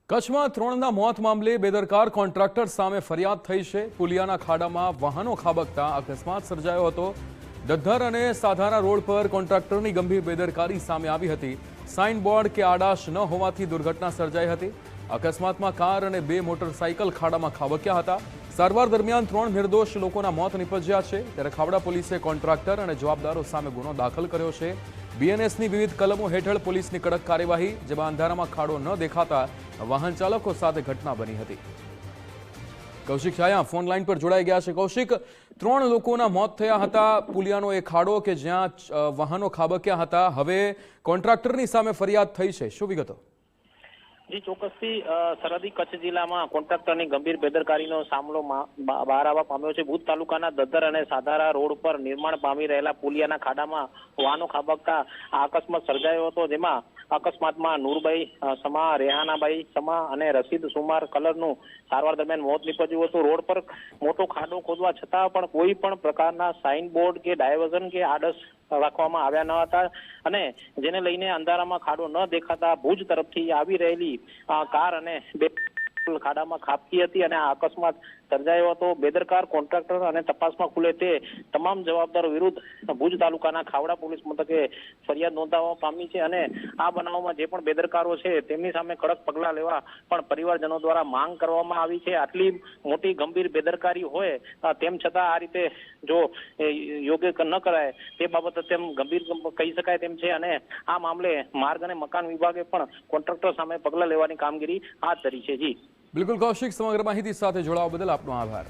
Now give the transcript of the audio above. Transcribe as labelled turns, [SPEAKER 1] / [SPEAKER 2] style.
[SPEAKER 1] કચ્છમાં ત્રણના મોત મામલે બેદરકાર કોન્ટ્રાક્ટર સામે ફરિયાદ થઈ છે। પુલિયાના ખાડામાં વાહનો ખાબકતા અકસ્માત સર્જાયો હતો। દદ્ધર અને સાધારા રોડ પર કોન્ટ્રાક્ટરની ગંભીર બેદરકારી સામે આવી હતી। સાઇન બોર્ડ કે આડાશ ન હોવાથી દુર્ઘટના સર્જાઈ હતી। અકસ્માતમાં કાર અને બે મોટરસાઇકલ ખાડામાં ખાબક્યા હતા। સારવાર દરમિયાન ત્રણ નિર્દોષ લોકોના મોત નિપજ્યા છે। ત્યારે ખાવડા પોલીસે કોન્ટ્રાક્ટર અને જવાબદારો સામે ગુનો દાખલ કર્યો છે। બીએનએસની વિવિધ કલમો હેઠળ પોલીસની કડક કાર્યવાહી। જેમાં અંધારામાં ખાડો ન દેખાતા વાહન ચાલકો સાથે ઘટના બની હતી। કૌશિક છાયા ફોન લાઈન પર જોડાઈ ગયા છે। કૌશિક, ત્રણ લોકોના મોત થયા હતા પુલિયાનો એ ખાડો કે જ્યાં વાહનો ખાબક્યા હતા। હવે કોન્ટ્રાક્ટરની સામે ફરિયાદ થઈ છે, શું વિગતો?
[SPEAKER 2] જી ચોક્કસથી સરહદી કચ્છ જિલ્લામાં કોન્ટ્રાક્ટરની ગંભીર બેદરકારીનો સામનો બહાર આવવા પામ્યો છે। ભુજ તાલુકાના દદ્ધર અને સાધારા રોડ પર નિર્માણ પામી રહેલા પુલિયાના ખાડામાં વાહનો ખાબકતા આ અકસ્માત સર્જાયો હતો। જેમાં અકસ્માતમાં નૂરભાઈ સમા, રેહાનાભાઈ સમા અને રશીદ સુમાર કલરનું સારવાર દરમિયાન મોત નીપજ્યું હતું। રોડ પર મોટો ખાડો ખોદવા છતાં પણ કોઈ પણ પ્રકારના સાઇન બોર્ડ કે ડાયવર્ઝન કે આડસ રાખવામાં આવ્યા ન હતા અને જેને લઈને અંધારામાં ખાડો ન દેખાતા ભુજ તરફથી આવી રહેલી કાર અને બે ખાડામાં ખાબકી હતી અને આ અકસ્માત સર્જાયો હતો। બેદરકાર કોન્ટ્રાક્ટર અને તપાસમાં ખુલે તે તમામ જવાબદારો વિરુદ્ધ ભુજ તાલુકાના ખાવડા પોલીસ મથકે ફરિયાદ નોંધાવવા પામી છે અને આ બનાવમાં જે પણ બેદરકારો છે તેમની સામે કડક પગલાં લેવા પણ પરિવારજનો દ્વારા માંગ કરવામાં આવી છે। આટલી મોટી ગંભીર બેદરકારી હોય તેમ છતાં આ રીતે જો યોગ્ય ન કરાય તે બાબત તેમ ગંભીર કહી શકાય તેમ છે અને આ મામલે માર્ગ અને મકાન વિભાગે પણ કોન્ટ્રાક્ટર સામે પગલાં લેવાની કામગીરી હાથ ધરી છે। જી
[SPEAKER 1] બિલકુલ કૌશિક, સમગ્ર માહિતી સાથે જોડાવા બદલ આપનો આભાર।